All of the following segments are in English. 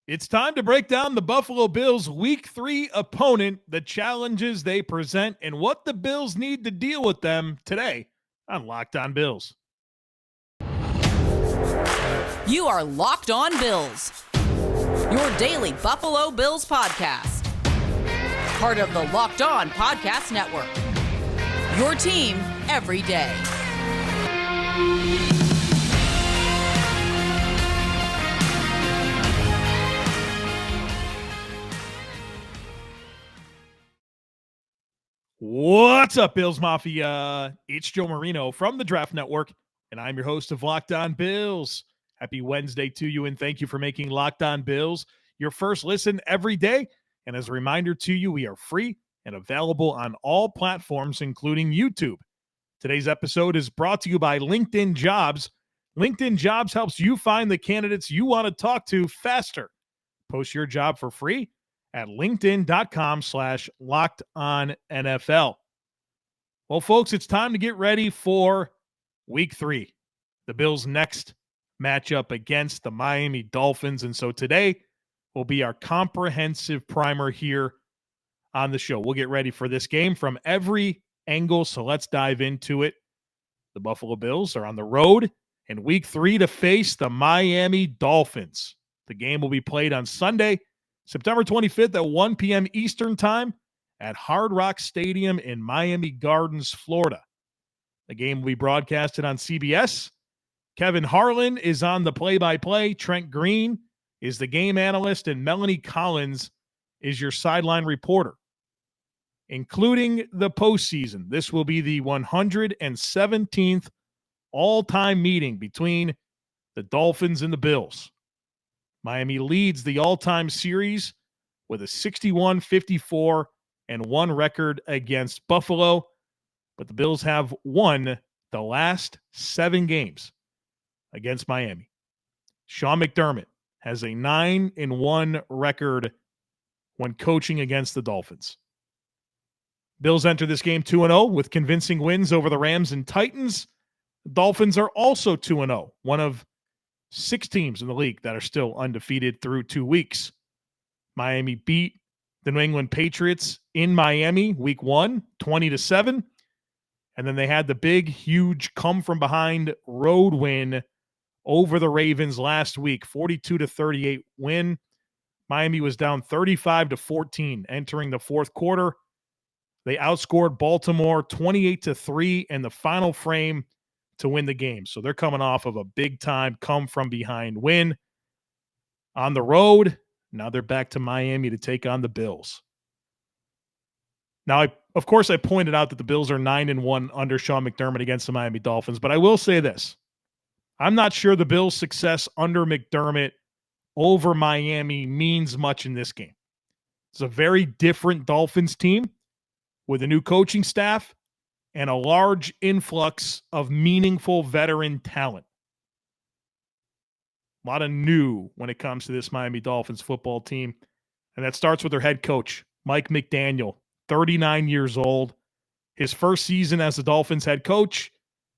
It's time to break down the Buffalo Bills' Week 3 opponent, the challenges they present, and what the Bills need to deal with them today on Locked On Bills. You are Locked On Bills, your daily Buffalo Bills podcast. Part of the Locked On Podcast Network, your team every day. What's up, Bills Mafia? It's Joe Marino from the Draft Network, and I'm your host of Locked On Bills. Happy Wednesday to you, and thank you for making Locked On Bills your first listen every day. And as a reminder to you, we are free and available on all platforms, including YouTube. Today's episode is brought to you by LinkedIn Jobs. LinkedIn Jobs helps you find the candidates you want to talk to faster. Post your job for free at linkedin.com/lockedonnfl. Well, folks, it's time to get ready for Week 3, the Bills' next matchup against the Miami Dolphins. And so today will be our comprehensive primer here on the show. We'll get ready for this game from every angle, so let's dive into it. The Buffalo Bills are on the road in Week 3 to face the Miami Dolphins. The game will be played on Sunday, September 25th at 1 p.m. Eastern Time at Hard Rock Stadium in Miami Gardens, Florida. The game will be broadcasted on CBS. Kevin Harlan is on the play-by-play. Trent Green is the game analyst, and Melanie Collins is your sideline reporter. Including the postseason, this will be the 117th all-time meeting between the Dolphins and the Bills. Miami leads the all-time series with a 61-54-1 record against Buffalo, but the Bills have won the last 7 games against Miami. Sean McDermott has a 9-1 record when coaching against the Dolphins. Bills enter this game 2-0 with convincing wins over the Rams and Titans. The Dolphins are also 2-0, one of 6 teams in the league that are still undefeated through 2 weeks. Miami beat the New England Patriots in Miami week 1, 20-7. And then they had the big, huge come-from-behind road win over the Ravens last week, 42-38 win. Miami was down 35-14 entering the fourth quarter. They outscored Baltimore 28-3 in the final frame to win the game. So they're coming off of a big-time come-from-behind win on the road. Now they're back to Miami to take on the Bills. Now, of course, I pointed out that the Bills are 9-1 under Sean McDermott against the Miami Dolphins, but I will say this. I'm not sure the Bills' success under McDermott over Miami means much in this game. It's a very different Dolphins team with a new coaching staff and a large influx of meaningful veteran talent. A lot of new when it comes to this Miami Dolphins football team. And that starts with their head coach, Mike McDaniel, 39 years old. His first season as the Dolphins head coach,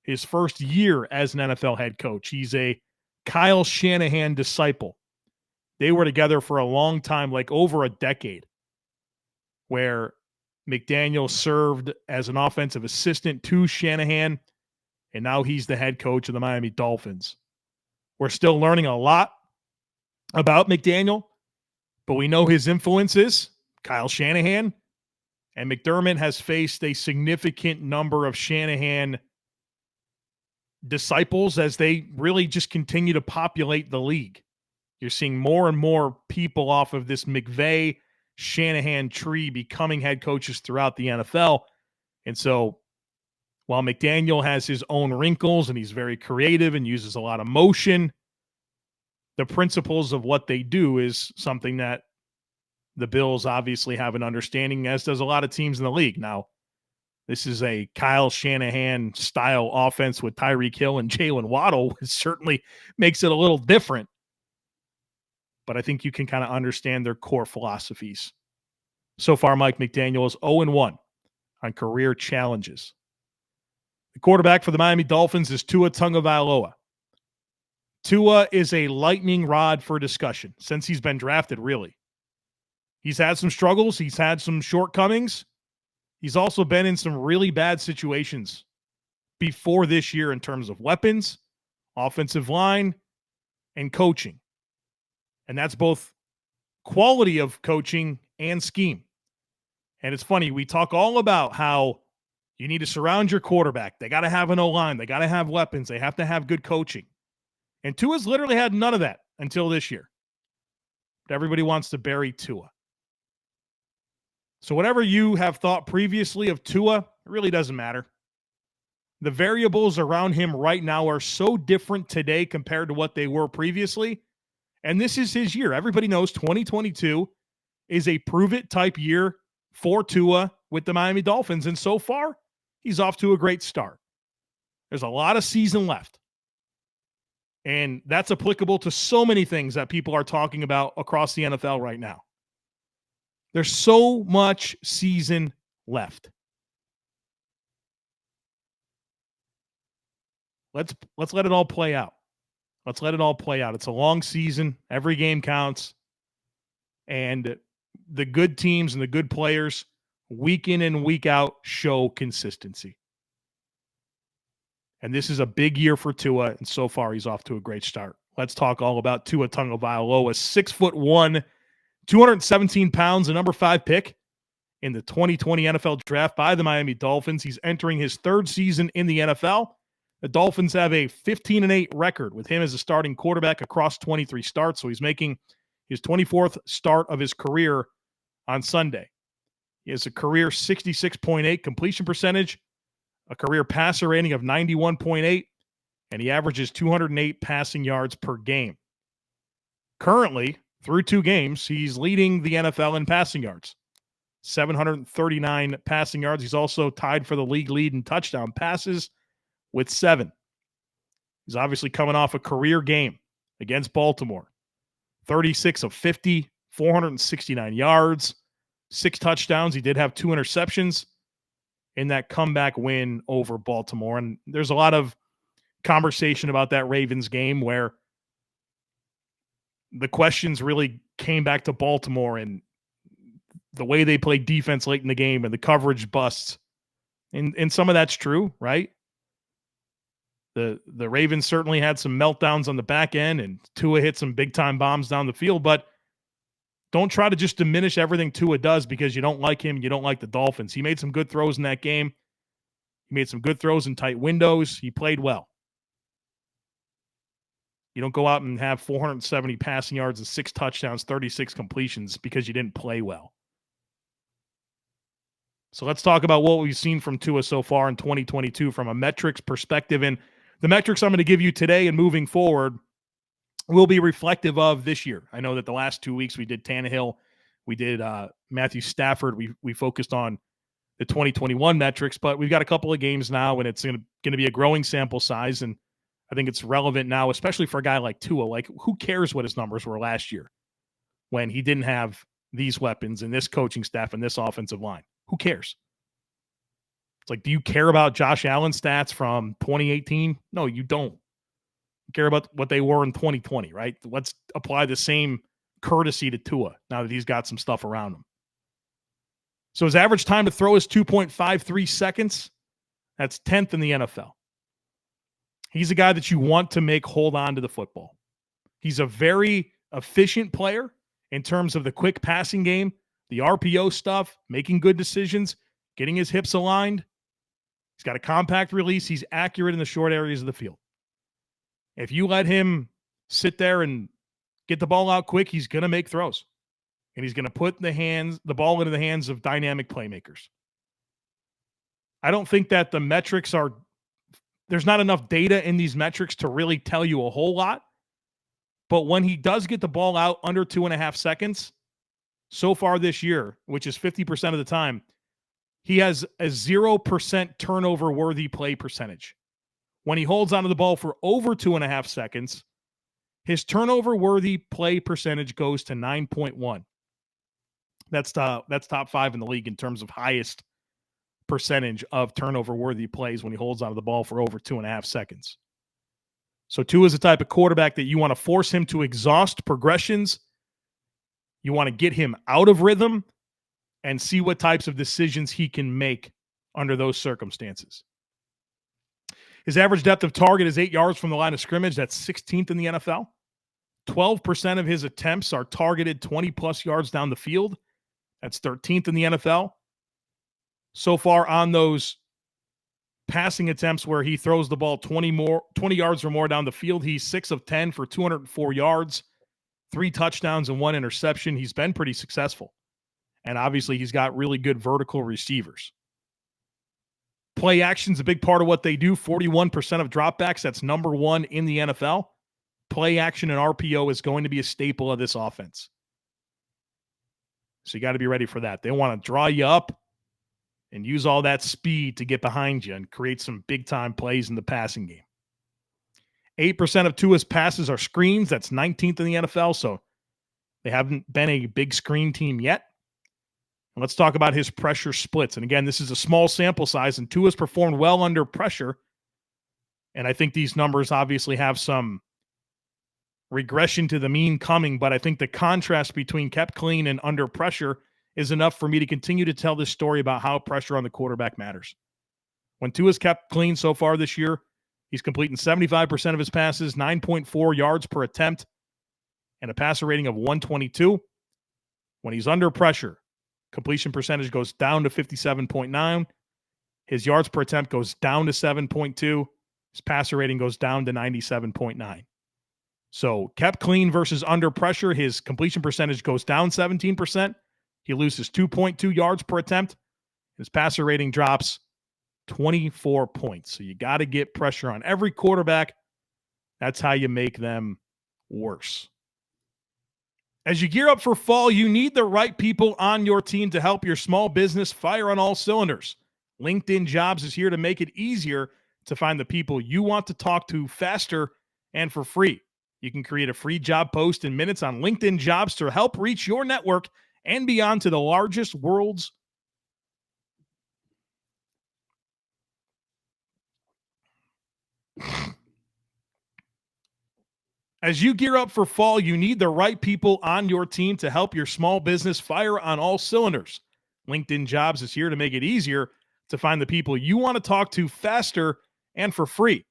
his first year as an NFL head coach. He's a Kyle Shanahan disciple. They were together for a long time, like over a decade, where McDaniel served as an offensive assistant to Shanahan, and now he's the head coach of the Miami Dolphins. We're still learning a lot about McDaniel, but we know his influences, Kyle Shanahan, and McDermott has faced a significant number of Shanahan disciples as they really just continue to populate the league. You're seeing more and more people off of this McVay Shanahan tree becoming head coaches throughout the NFL. And so while McDaniel has his own wrinkles and he's very creative and uses a lot of motion, the principles of what they do is something that the Bills obviously have an understanding, as does a lot of teams in the league. Now, this is a Kyle Shanahan style offense with Tyreek Hill and Jalen Waddle, which certainly makes it a little different. But I think you can kind of understand their core philosophies. So far, Mike McDaniel is 0-1 on career challenges. The quarterback for the Miami Dolphins is Tua Tagovailoa. Tua is a lightning rod for discussion since he's been drafted, really. He's had some struggles. He's had some shortcomings. He's also been in some really bad situations before this year in terms of weapons, offensive line, and coaching. And that's both quality of coaching and scheme. And it's funny, we talk all about how you need to surround your quarterback. They got to have an O-line. They got to have weapons. They have to have good coaching. And Tua's literally had none of that until this year. But everybody wants to bury Tua. So whatever you have thought previously of Tua, it really doesn't matter. The variables around him right now are so different today compared to what they were previously. And this is his year. Everybody knows 2022 is a prove-it type year for Tua with the Miami Dolphins. And so far, he's off to a great start. There's a lot of season left. And that's applicable to so many things that people are talking about across the NFL right now. There's so much season left. Let's let it all play out. Let's let it all play out. It's a long season. Every game counts. And the good teams and the good players, week in and week out, show consistency. And this is a big year for Tua, and so far he's off to a great start. Let's talk all about Tua Tagovailoa, 6'1", 217 pounds, the number 5 pick in the 2020 NFL Draft by the Miami Dolphins. He's entering his third season in the NFL. The Dolphins have a 15-8 record with him as a starting quarterback across 23 starts, so he's making his 24th start of his career on Sunday. He has a career 66.8 completion percentage, a career passer rating of 91.8, and he averages 208 passing yards per game. Currently, through 2 games, he's leading the NFL in passing yards. 739 passing yards. He's also tied for the league lead in touchdown passes with 7. He's obviously coming off a career game against Baltimore. 36 of 50, 469 yards, 6 touchdowns. He did have 2 interceptions in that comeback win over Baltimore. And there's a lot of conversation about that Ravens game where the questions really came back to Baltimore and the way they played defense late in the game and the coverage busts. And some of that's true, right? The Ravens certainly had some meltdowns on the back end, and Tua hit some big-time bombs down the field, but don't try to just diminish everything Tua does because you don't like him, you don't like the Dolphins. He made some good throws in that game. He made some good throws in tight windows. He played well. You don't go out and have 470 passing yards and 6 touchdowns, 36 completions because you didn't play well. So let's talk about what we've seen from Tua so far in 2022 from a metrics perspective. And the metrics I'm going to give you today and moving forward will be reflective of this year. I know that the last 2 weeks we did Tannehill, we did Matthew Stafford. We focused on the 2021 metrics, but we've got a couple of games now, and it's going to be a growing sample size. And I think it's relevant now, especially for a guy like Tua. Like, who cares what his numbers were last year when he didn't have these weapons and this coaching staff and this offensive line? Who cares? It's like, do you care about Josh Allen's stats from 2018? No, you don't. You care about what they were in 2020, right? Let's apply the same courtesy to Tua now that he's got some stuff around him. So his average time to throw is 2.53 seconds. That's 10th in the NFL. He's a guy that you want to make hold on to the football. He's a very efficient player in terms of the quick passing game, the RPO stuff, making good decisions, getting his hips aligned. He's got a compact release. He's accurate in the short areas of the field. If you let him sit there and get the ball out quick, he's going to make throws. And he's going to put the ball into the hands of dynamic playmakers. I don't think that the metrics there's not enough data in these metrics to really tell you a whole lot. But when he does get the ball out under 2.5 seconds, so far this year, which is 50% of the time, he has a 0% turnover-worthy play percentage. When he holds onto the ball for over 2.5 seconds, his turnover-worthy play percentage goes to 9.1. That's top 5 in the league in terms of highest percentage of turnover-worthy plays when he holds onto the ball for over 2.5 seconds. So Tua is the type of quarterback that you want to force him to exhaust progressions. You want to get him out of rhythm and see what types of decisions he can make under those circumstances. His average depth of target is 8 yards from the line of scrimmage. That's 16th in the NFL. 12% of his attempts are targeted 20-plus yards down the field. That's 13th in the NFL. So far on those passing attempts where he throws the ball 20 yards or more down the field, he's 6 of 10 for 204 yards, 3 touchdowns and 1 interception. He's been pretty successful. And obviously he's got really good vertical receivers. Play action's a big part of what they do. 41% of dropbacks, that's number 1 in the NFL. Play action and RPO is going to be a staple of this offense. So you got to be ready for that. They want to draw you up and use all that speed to get behind you and create some big-time plays in the passing game. 8% of Tua's passes are screens. That's 19th in the NFL, so they haven't been a big screen team yet. And let's talk about his pressure splits. And again, this is a small sample size, and Tua's performed well under pressure. And I think these numbers obviously have some regression to the mean coming, but I think the contrast between kept clean and under pressure is enough for me to continue to tell this story about how pressure on the quarterback matters. When Tua's kept clean so far this year, he's completing 75% of his passes, 9.4 yards per attempt, and a passer rating of 122. When he's under pressure, completion percentage goes down to 57.9. His yards per attempt goes down to 7.2. His passer rating goes down to 97.9. So kept clean versus under pressure, his completion percentage goes down 17%. He loses 2.2 yards per attempt. His passer rating drops 24 points. So you got to get pressure on every quarterback. That's how you make them worse. As you gear up for fall, you need the right people on your team to help your small business fire on all cylinders. LinkedIn Jobs is here to make it easier to find the people you want to talk to faster and for free. You can create a free job post in minutes on LinkedIn Jobs to help reach your network and beyond to the largest world's As you gear up for fall, you need the right people on your team to help your small business fire on all cylinders. LinkedIn Jobs is here to make it easier to find the people you want to talk to faster and for free.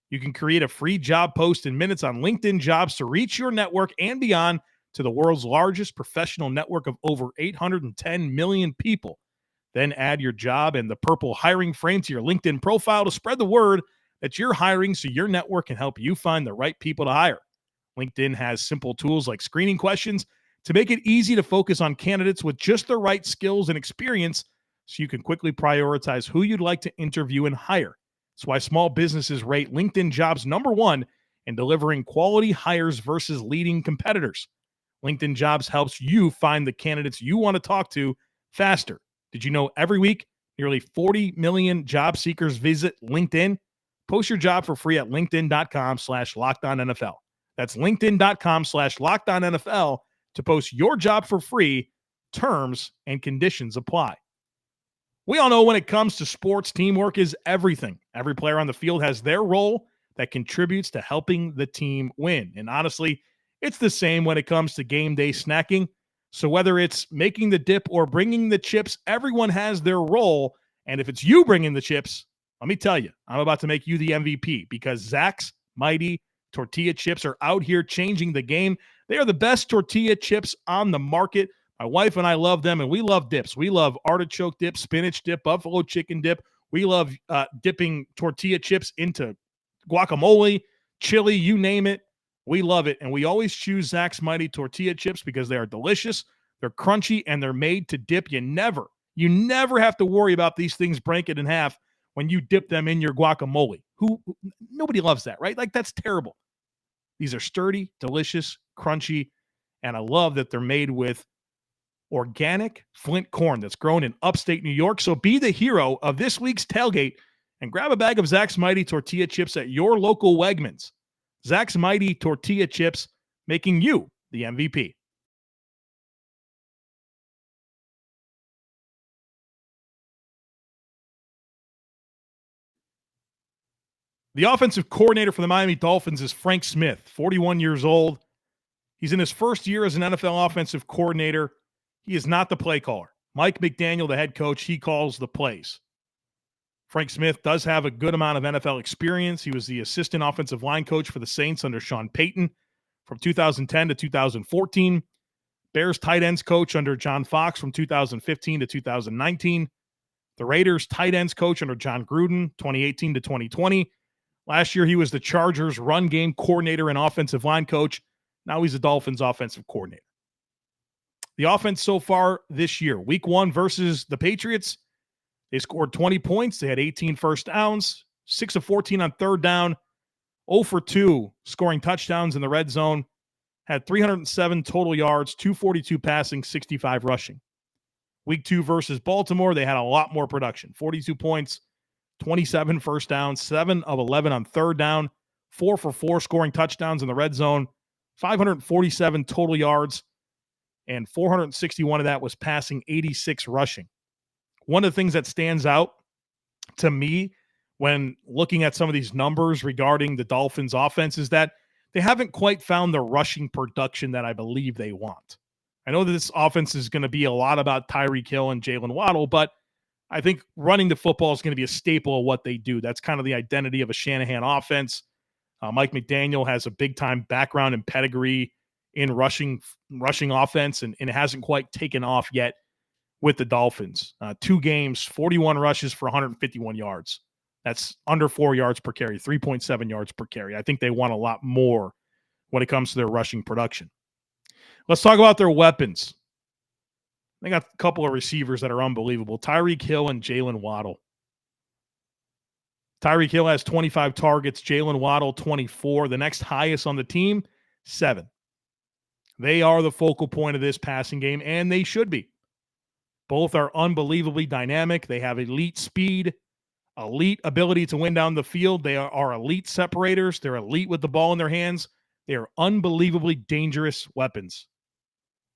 You can create a free job post in minutes on LinkedIn Jobs to reach your network and beyond to the world's largest professional network of over 810 million people. Then add your job and the purple hiring frame to your LinkedIn profile to spread the word that you're hiring so your network can help you find the right people to hire. LinkedIn has simple tools like screening questions to make it easy to focus on candidates with just the right skills and experience so you can quickly prioritize who you'd like to interview and hire. That's why small businesses rate LinkedIn Jobs number 1 in delivering quality hires versus leading competitors. LinkedIn Jobs helps you find the candidates you want to talk to faster. Did you know every week, nearly 40 million job seekers visit LinkedIn? Post your job for free at linkedin.com/LockedOnNFL. That's linkedin.com/LockedOnNFL to post your job for free. Terms and conditions apply. We all know when it comes to sports, teamwork is everything. Every player on the field has their role that contributes to helping the team win. And honestly, it's the same when it comes to game day snacking. So whether it's making the dip or bringing the chips, everyone has their role. And if it's you bringing the chips, let me tell you, I'm about to make you the MVP because Zach's Mighty Tortilla Chips are out here changing the game. They are the best tortilla chips on the market. My wife and I love them, and we love dips. We love artichoke dip, spinach dip, buffalo chicken dip. We love dipping tortilla chips into guacamole, chili, you name it. We love it, and we always choose Zach's Mighty Tortilla Chips because they are delicious, they're crunchy, and they're made to dip. You never have to worry about these things breaking in half when you dip them in your guacamole. Nobody loves that, right? Like, that's terrible. These are sturdy, delicious, crunchy, and I love that they're made with organic Flint corn that's grown in upstate New York. So be the hero of this week's tailgate and grab a bag of Zach's Mighty Tortilla Chips at your local Wegmans. Zach's Mighty Tortilla Chips, making you the MVP. The offensive coordinator for the Miami Dolphins is Frank Smith, 41 years old. He's in his first year as an NFL offensive coordinator. He is not the play caller. Mike McDaniel, the head coach, he calls the plays. Frank Smith does have a good amount of NFL experience. He was the assistant offensive line coach for the Saints under Sean Payton from 2010 to 2014. Bears tight ends coach under John Fox from 2015 to 2019. The Raiders tight ends coach under John Gruden, 2018 to 2020. Last year, he was the Chargers run game coordinator and offensive line coach. Now he's the Dolphins offensive coordinator. The offense so far this year, week 1 versus the Patriots, they scored 20 points. They had 18 first downs, 6 of 14 on third down, 0 for 2 scoring touchdowns in the red zone, had 307 total yards, 242 passing, 65 rushing. Week 2 versus Baltimore, they had a lot more production, 42 points, 27 first downs, 7 of 11 on third down, 4 for 4 scoring touchdowns in the red zone, 547 total yards, and 461 of that was passing, 86 rushing. One of the things that stands out to me when looking at some of these numbers regarding the Dolphins offense is that they haven't quite found the rushing production that I believe they want. I know that this offense is going to be a lot about Tyreek Hill and Jalen Waddle, but I think running the football is going to be a staple of what they do. That's kind of the identity of a Shanahan offense. Mike McDaniel has a big-time background and pedigree in rushing offense, and it hasn't quite taken off yet with the Dolphins. 2 games, 41 rushes for 151 yards. That's under 4 yards per carry, 3.7 yards per carry. I think they want a lot more when it comes to their rushing production. Let's talk about their weapons. They got a couple of receivers that are unbelievable. Tyreek Hill and Jalen Waddle. Tyreek Hill has 25 targets, Jalen Waddle 24. The next highest on the team, 7. They are the focal point of this passing game, and they should be. Both are unbelievably dynamic. They have elite speed, elite ability to win down the field. They are elite separators. They're elite with the ball in their hands. They are unbelievably dangerous weapons.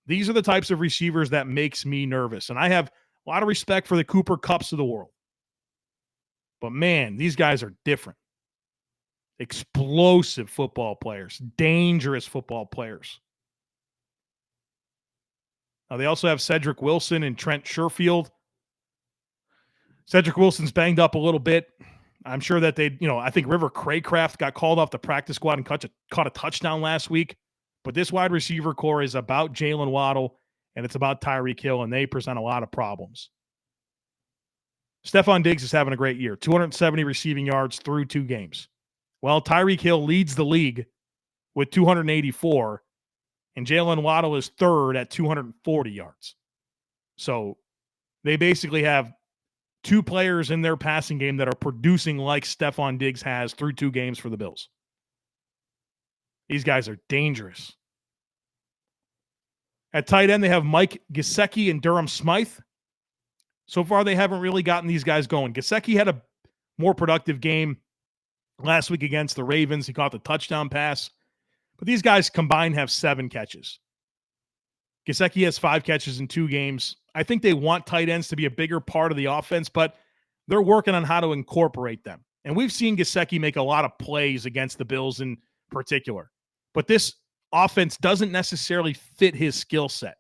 These are the types of receivers that makes me nervous. And I have a lot of respect for the Cooper Kupps of the world. But man, these guys are different. Explosive football players, dangerous football players. Now, they also have Cedric Wilson and Trent Sherfield. Cedric Wilson's banged up a little bit. I'm sure that I think River Craycraft got called off the practice squad and caught a touchdown last week. But this wide receiver core is about Jalen Waddle, and it's about Tyreek Hill, and they present a lot of problems. Stefon Diggs is having a great year, 270 receiving yards through 2 games. Well, Tyreek Hill leads the league with 284, and Jalen Waddle is third at 240 yards. So they basically have 2 players in their passing game that are producing like Stefon Diggs has through 2 games for the Bills. These guys are dangerous. At tight end, they have Mike Gesicki and Durham Smythe. So far, they haven't really gotten these guys going. Gesicki had a more productive game last week against the Ravens. He caught the touchdown pass. But these guys combined have 7 catches. Gesicki has 5 catches in 2 games. I think they want tight ends to be a bigger part of the offense, but they're working on how to incorporate them. And we've seen Gesicki make a lot of plays against the Bills in particular. But this offense doesn't necessarily fit his skill set.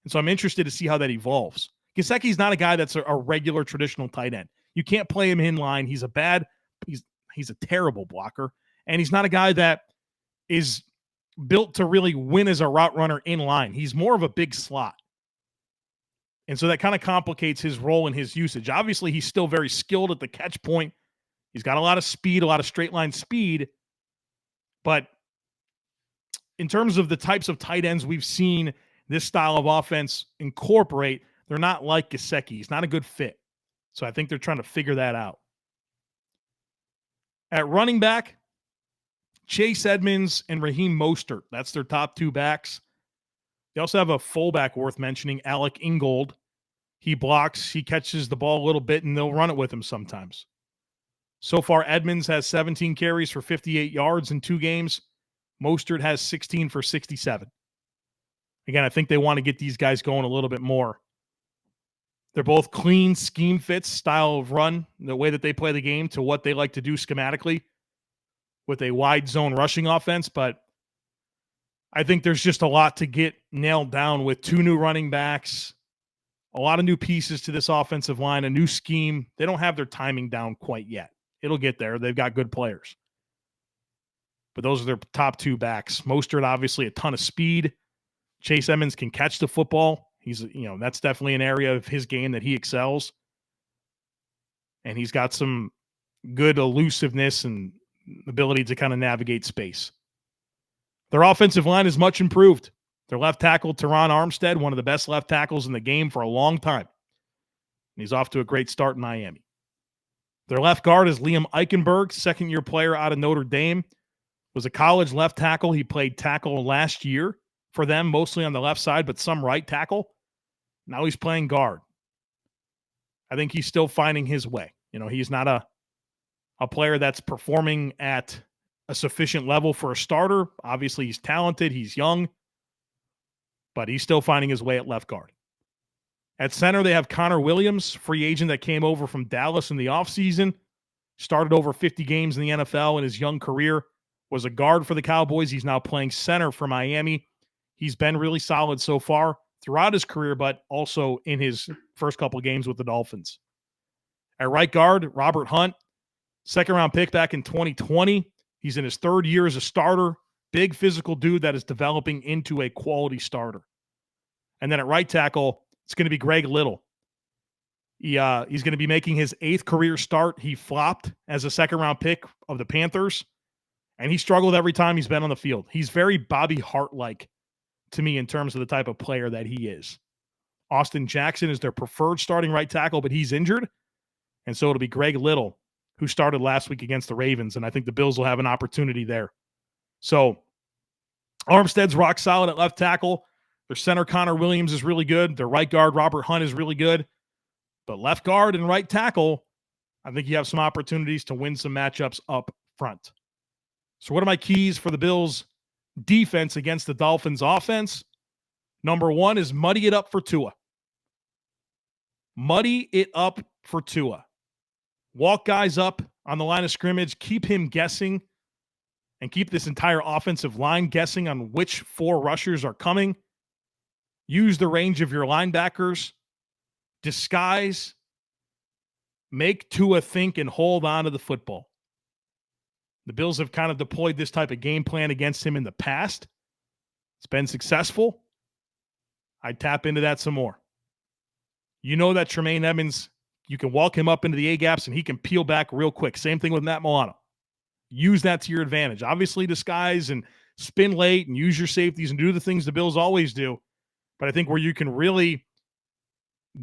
And so I'm interested to see how that evolves. Gesicki's not a guy that's a regular traditional tight end. You can't play him in line. He's a terrible blocker. And he's not a guy that is built to really win as a route runner in line. He's more of a big slot. And so that kind of complicates his role and his usage. Obviously, he's still very skilled at the catch point. He's got a lot of speed, a lot of straight line speed. But in terms of the types of tight ends we've seen this style of offense incorporate, they're not like Gesicki. He's not a good fit. So I think they're trying to figure that out. At running back, Chase Edmonds and Raheem Mostert. That's their top 2 backs. They also have a fullback worth mentioning, Alec Ingold. He blocks, he catches the ball a little bit, and they'll run it with him sometimes. So far, Edmonds has 17 carries for 58 yards in 2 games. Mostert has 16 for 67. Again, I think they want to get these guys going a little bit more. They're both clean scheme fits, style of run, the way that they play the game to what they like to do schematically with a wide zone rushing offense. But I think there's just a lot to get nailed down with two new running backs, a lot of new pieces to this offensive line, a new scheme. They don't have their timing down quite yet. It'll get there. They've got good players. But those are their top two backs. Mostert, obviously, a ton of speed. Chase Edmonds can catch the football. That's definitely an area of his game that he excels. And he's got some good elusiveness and ability to kind of navigate space. Their offensive line is much improved. Their left tackle, Teron Armstead, one of the best left tackles in the game for a long time. And he's off to a great start in Miami. Their left guard is Liam Eichenberg, second-year player out of Notre Dame. Was a college left tackle. He played tackle last year for them, mostly on the left side, but some right tackle. Now he's playing guard. I think he's still finding his way. He's not a player that's performing at a sufficient level for a starter. Obviously, he's talented. He's young. But he's still finding his way at left guard. At center, they have Connor Williams, free agent that came over from Dallas in the offseason. Started over 50 games in the NFL in his young career. Was a guard for the Cowboys. He's now playing center for Miami. He's been really solid so far throughout his career, but also in his first couple of games with the Dolphins. At right guard, Robert Hunt, second-round pick back in 2020. He's in his third year as a starter. Big physical dude that is developing into a quality starter. And then at right tackle, it's going to be Greg Little. He's going to be making his 8th career start. He flopped as a second-round pick of the Panthers, and he struggled every time he's been on the field. He's very Bobby Hart-like to me in terms of the type of player that he is. Austin Jackson is their preferred starting right tackle, but he's injured. And so it'll be Greg Little, who started last week against the Ravens, and I think the Bills will have an opportunity there. So Armstead's rock solid at left tackle. Their center, Connor Williams, is really good. Their right guard, Robert Hunt, is really good. But left guard and right tackle, I think you have some opportunities to win some matchups up front. So what are my keys for the Bills' defense against the Dolphins' offense? Number one is muddy it up for Tua. Muddy it up for Tua. Walk guys up on the line of scrimmage, keep him guessing, and keep this entire offensive line guessing on which 4 rushers are coming. Use the range of your linebackers. Disguise. Make Tua think and hold on to the football. The Bills have kind of deployed this type of game plan against him in the past. It's been successful. I'd tap into that some more. You know that Tremaine Edmonds, you can walk him up into the A-gaps and he can peel back real quick. Same thing with Matt Milano. Use that to your advantage. Obviously, disguise and spin late and use your safeties and do the things the Bills always do. But I think where you can really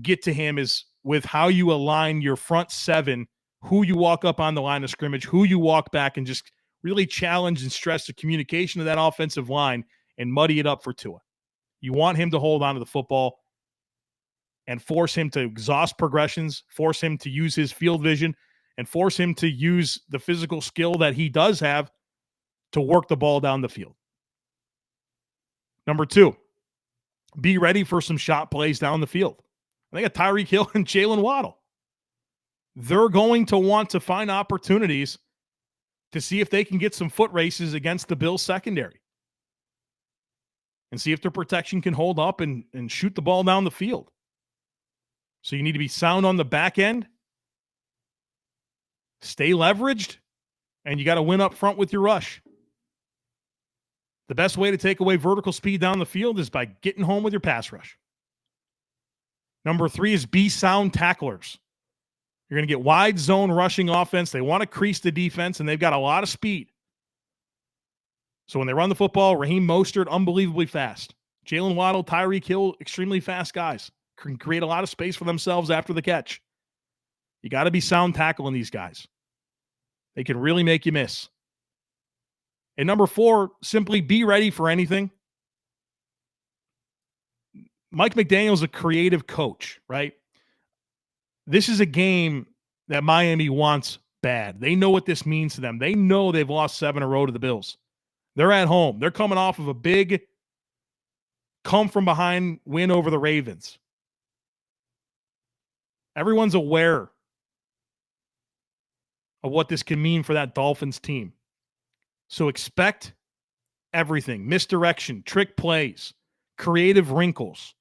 get to him is with how you align your front 7, who you walk up on the line of scrimmage, who you walk back, and just really challenge and stress the communication of that offensive line and muddy it up for Tua. You want him to hold on to the football and force him to exhaust progressions, force him to use his field vision, and force him to use the physical skill that he does have to work the ball down the field. Number 2, be ready for some shot plays down the field. I think Tyreek Hill and Jalen Waddle. They're going to want to find opportunities to see if they can get some foot races against the Bills secondary and see if their protection can hold up and shoot the ball down the field. So you need to be sound on the back end, stay leveraged, and you got to win up front with your rush. The best way to take away vertical speed down the field is by getting home with your pass rush. Number 3 is be sound tacklers. You're going to get wide zone rushing offense. They want to crease the defense, and they've got a lot of speed. So when they run the football, Raheem Mostert, unbelievably fast. Jalen Waddle, Tyreek Hill, extremely fast guys. Can create a lot of space for themselves after the catch. You got to be sound tackling these guys. They can really make you miss. And number 4, simply be ready for anything. Mike McDaniel's a creative coach, right? This is a game that Miami wants bad. They know what this means to them. They know they've lost 7 in a row to the Bills. They're at home. They're coming off of a big come-from-behind win over the Ravens. Everyone's aware of what this can mean for that Dolphins team. So expect everything. Misdirection, trick plays, creative wrinkles.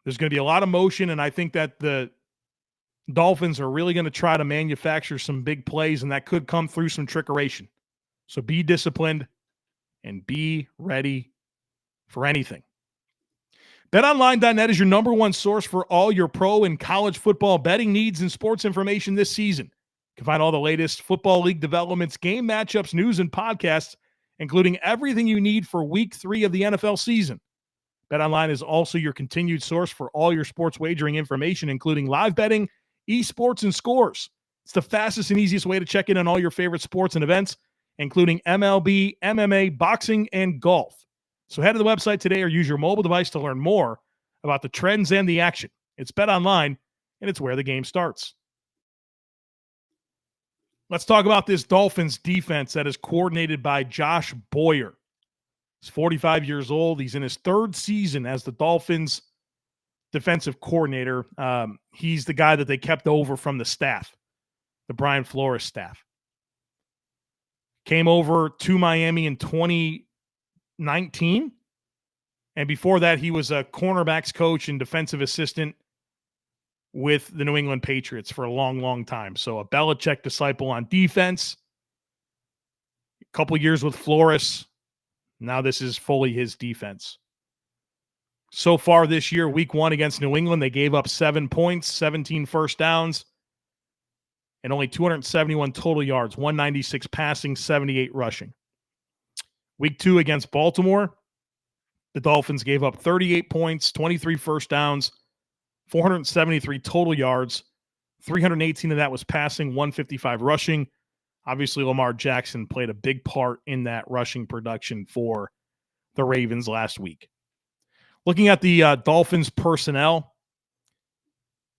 There's going to be a lot of motion, and I think that the Dolphins are really going to try to manufacture some big plays, and that could come through some trickeration. So be disciplined and be ready for anything. BetOnline.net is your number one source for all your pro and college football betting needs and sports information this season. You can find all the latest football league developments, game matchups, news, and podcasts, including everything you need for Week 3 of the NFL season. BetOnline is also your continued source for all your sports wagering information, including live betting, esports, and scores. It's the fastest and easiest way to check in on all your favorite sports and events, including MLB, MMA, boxing, and golf. So head to the website today or use your mobile device to learn more about the trends and the action. It's BetOnline, and it's where the game starts. Let's talk about this Dolphins defense that is coordinated by Josh Boyer. He's 45 years old. He's in his third season as the Dolphins defensive coordinator. He's the guy that they kept over from the staff, the Brian Flores staff. Came over to Miami in 2019. And before that, he was a cornerbacks coach and defensive assistant with the New England Patriots for a long, long time. So a Belichick disciple on defense. A couple years with Flores. Now this is fully his defense. So far this year, week 1 against New England, they gave up 7 points, 17 first downs, and only 271 total yards, 196 passing, 78 rushing. Week 2 against Baltimore, the Dolphins gave up 38 points, 23 first downs, 473 total yards, 318 of that was passing, 155 rushing. Obviously, Lamar Jackson played a big part in that rushing production for the Ravens last week. Looking at the Dolphins personnel,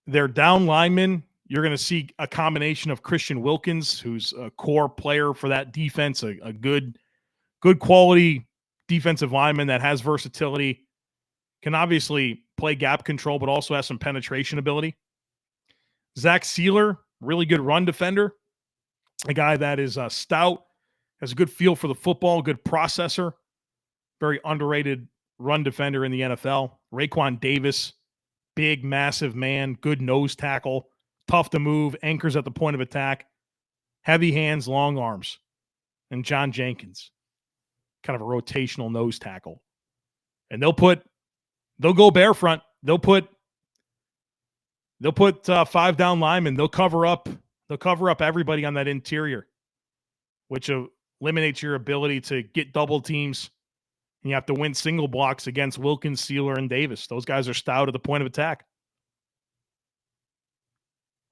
their down linemen, you're going to see a combination of Christian Wilkins, who's a core player for that defense, a good quality defensive lineman that has versatility, can obviously play gap control, but also has some penetration ability. Zach Sealer, really good run defender, a guy that is stout, has a good feel for the football, good processor, very underrated run defender in the NFL. Raekwon Davis, big, massive man, good nose tackle, tough to move, anchors at the point of attack, heavy hands, long arms. And John Jenkins, kind of a rotational nose tackle. And they'll go bare front. They'll put 5 down linemen. They'll cover up everybody on that interior, which eliminates your ability to get double teams. And you have to win single blocks against Wilkins, Sealer, and Davis. Those guys are stout at the point of attack.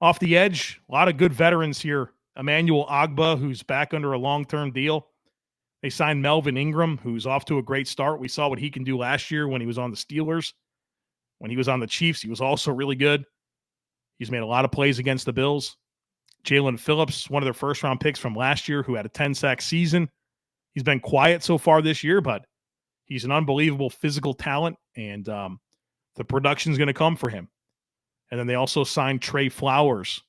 Off the edge, a lot of good veterans here. Emmanuel Ogbah, who's back under a long-term deal. They signed Melvin Ingram, who's off to a great start. We saw what he can do last year when he was on the Steelers. When he was on the Chiefs, he was also really good. He's made a lot of plays against the Bills. Jalen Phillips, one of their first-round picks from last year, who had a 10-sack season. He's been quiet so far this year, but he's an unbelievable physical talent, and the production's going to come for him. And then they also signed Trey Flowers,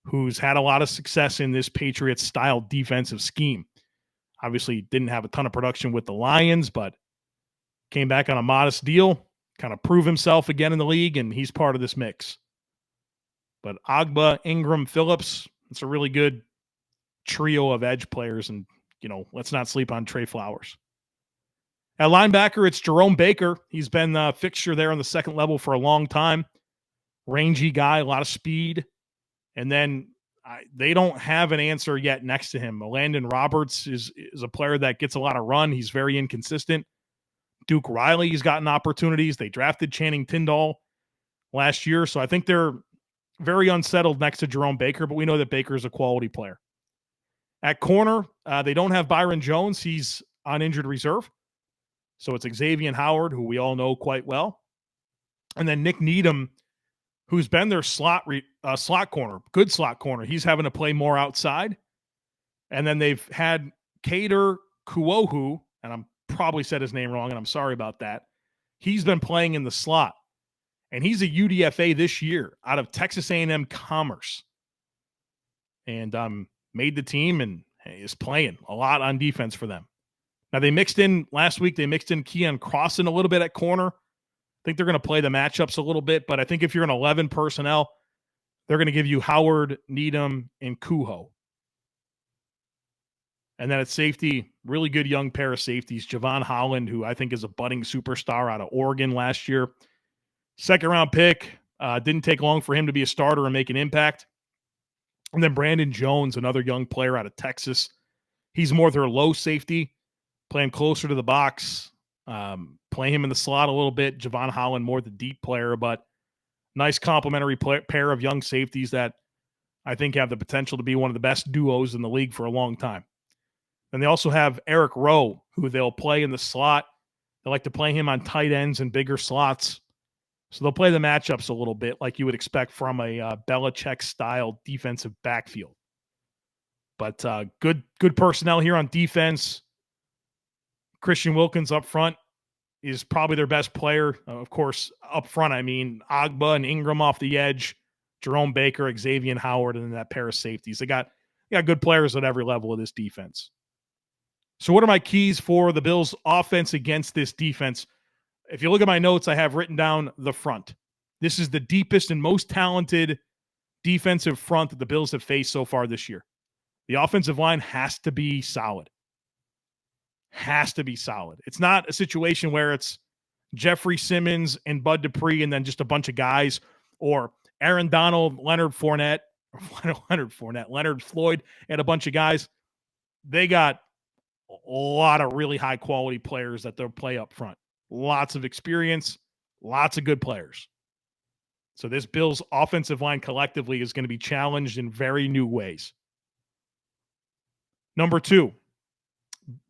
who's had a lot of success in this Patriots-style defensive scheme. Obviously didn't have a ton of production with the Lions, but came back on a modest deal, kind of prove himself again in the league, and he's part of this mix. But Ogbah, Ingram, Phillips, it's a really good trio of edge players, and, let's not sleep on Trey Flowers. At linebacker, it's Jerome Baker. He's been a fixture there on the second level for a long time. Rangy guy, a lot of speed. And then they don't have an answer yet next to him. Landon Roberts is a player that gets a lot of run. He's very inconsistent. Duke Riley's gotten opportunities. They drafted Channing Tindall last year. So I think they're very unsettled next to Jerome Baker, but we know that Baker is a quality player. At corner, they don't have Byron Jones. He's on injured reserve. So it's Xavien Howard, who we all know quite well. And then Nick Needham, who's been their slot corner, good slot corner. He's having to play more outside. And then they've had Kader Kuohu, and I'm probably said his name wrong, and I'm sorry about that. He's been playing in the slot. And he's a UDFA this year out of Texas A&M Commerce. And made the team and is playing a lot on defense for them. Now, last week, they mixed in Keon Crossan a little bit at corner. I think they're going to play the matchups a little bit, but I think if you're an 11 personnel, they're going to give you Howard, Needham, and Kuho. And then at safety, really good young pair of safeties. Javon Holland, who I think is a budding superstar out of Oregon last year. Second-round pick. Didn't take long for him to be a starter and make an impact. And then Brandon Jones, another young player out of Texas. He's more their low safety, playing closer to the box, playing him in the slot a little bit. Javon Holland, more the deep player, but nice complementary pair of young safeties that I think have the potential to be one of the best duos in the league for a long time. And they also have Eric Rowe, who they'll play in the slot. They like to play him on tight ends and bigger slots. So they'll play the matchups a little bit like you would expect from a Belichick-style defensive backfield. But good personnel here on defense. Christian Wilkins up front is probably their best player. Of course, up front, I mean, Agba and Ingram off the edge, Jerome Baker, Xavien Howard, and then that pair of safeties. They got good players at every level of this defense. So what are my keys for the Bills' offense against this defense? If you look at my notes, I have written down the front. This is the deepest and most talented defensive front that the Bills have faced so far this year. The offensive line has to be solid. Has to be solid. It's not a situation where it's Jeffrey Simmons and Bud Dupree and then just a bunch of guys, or Aaron Donald, Leonard Floyd, and a bunch of guys. They got a lot of really high-quality players that they'll play up front. Lots of experience, lots of good players. So this Bills offensive line collectively is going to be challenged in very new ways. Number 2,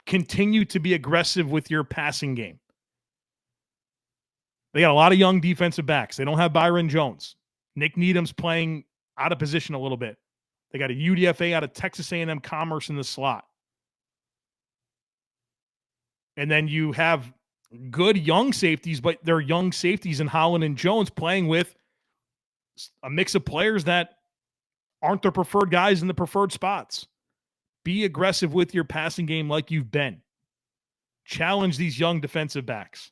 continue to be aggressive with your passing game. They got a lot of young defensive backs. They don't have Byron Jones. Nick Needham's playing out of position a little bit. They got a UDFA out of Texas A&M Commerce in the slot. And then you have good young safeties, but they're young safeties in Holland and Jones playing with a mix of players that aren't their preferred guys in the preferred spots. Be aggressive with your passing game like you've been. Challenge these young defensive backs.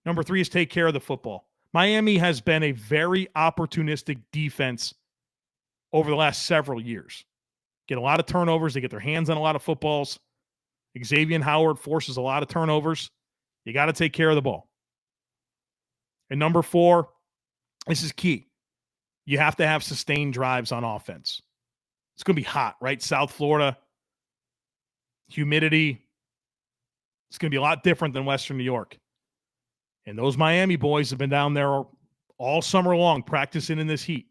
Number 3 is take care of the football. Miami has been a very opportunistic defense over the last several years. Get a lot of turnovers. They get their hands on a lot of footballs. Xavien Howard forces a lot of turnovers. You got to take care of the ball. And number 4, this is key. You have to have sustained drives on offense. It's going to be hot, right? South Florida, humidity. It's going to be a lot different than Western New York. And those Miami boys have been down there all summer long practicing in this heat.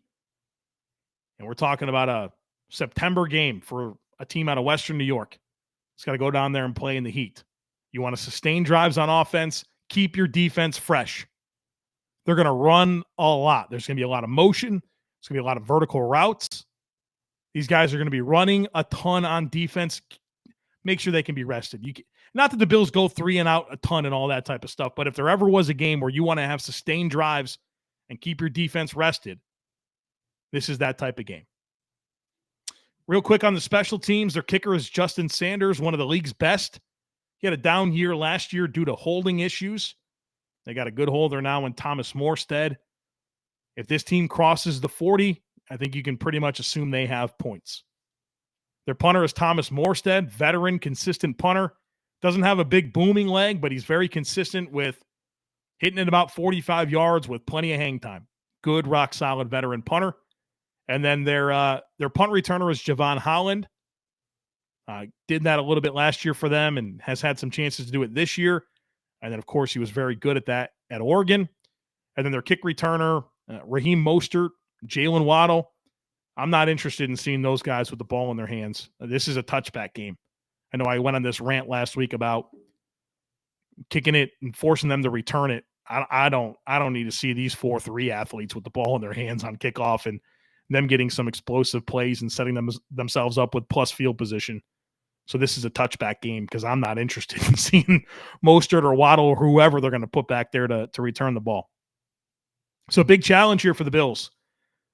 And we're talking about a September game for a team out of Western New York. It's got to go down there and play in the heat. You want to sustain drives on offense, keep your defense fresh. They're going to run a lot. There's going to be a lot of motion. There's going to be a lot of vertical routes. These guys are going to be running a ton on defense. Make sure they can be rested. Not that the Bills go 3 and out a ton and all that type of stuff, but if there ever was a game where you want to have sustained drives and keep your defense rested, this is that type of game. Real quick on the special teams, their kicker is Justin Sanders, one of the league's best. He had a down year last year due to holding issues. They got a good holder now in Thomas Morstead. If this team crosses the 40, I think you can pretty much assume they have points. Their punter is Thomas Morstead, veteran, consistent punter. Doesn't have a big booming leg, but he's very consistent with hitting it about 45 yards with plenty of hang time. Good, rock-solid veteran punter. And then their punt returner is Javon Holland. Did that a little bit last year for them and has had some chances to do it this year. And then, of course, he was very good at that at Oregon. And then their kick returner, Raheem Mostert, Jalen Waddle. I'm not interested in seeing those guys with the ball in their hands. This is a touchback game. I know I went on this rant last week about kicking it and forcing them to return it. I don't need to see these 4-3 athletes with the ball in their hands on kickoff and them getting some explosive plays and setting themselves up with plus field position. So this is a touchback game because I'm not interested in seeing Mostert or Waddle or whoever they're going to put back there to return the ball. So big challenge here for the Bills.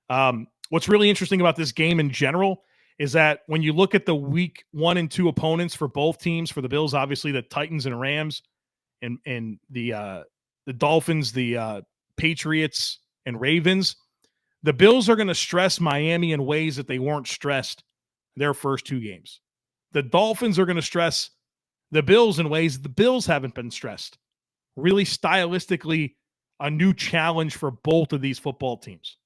What's really interesting about this game in general is that when you look at the week 1 and 2 opponents for both teams, for the Bills, obviously the Titans and Rams, and the Dolphins, the Patriots and Ravens, the Bills are going to stress Miami in ways that they weren't stressed their first 2 games. The Dolphins are going to stress the Bills in ways that the Bills haven't been stressed. Really stylistically, a new challenge for both of these football teams.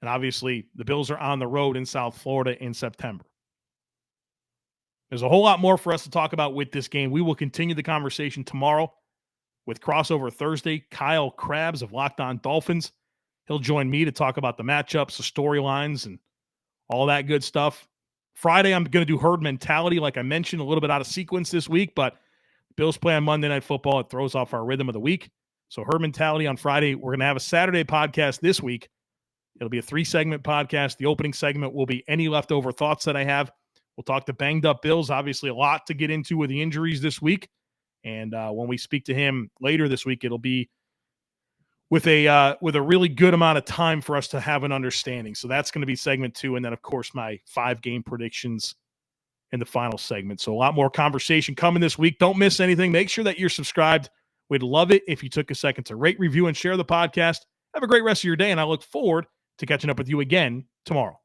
And obviously, the Bills are on the road in South Florida in September. There's a whole lot more for us to talk about with this game. We will continue the conversation tomorrow with Crossover Thursday. Kyle Krabs of Locked On Dolphins. He'll join me to talk about the matchups, the storylines, and all that good stuff. Friday, I'm going to do herd mentality, like I mentioned, a little bit out of sequence this week, but Bills play on Monday Night Football. It throws off our rhythm of the week. So herd mentality on Friday. We're going to have a Saturday podcast this week. It'll be a 3-segment podcast. The opening segment will be any leftover thoughts that I have. We'll talk to banged up Bills. Obviously, a lot to get into with the injuries this week. And when we speak to him later this week, it'll be with a really good amount of time for us to have an understanding. So that's going to be segment 2. And then, of course, my 5-game predictions in the final segment. So a lot more conversation coming this week. Don't miss anything. Make sure that you're subscribed. We'd love it if you took a second to rate, review, and share the podcast. Have a great rest of your day, and I look forward to catching up with you again tomorrow.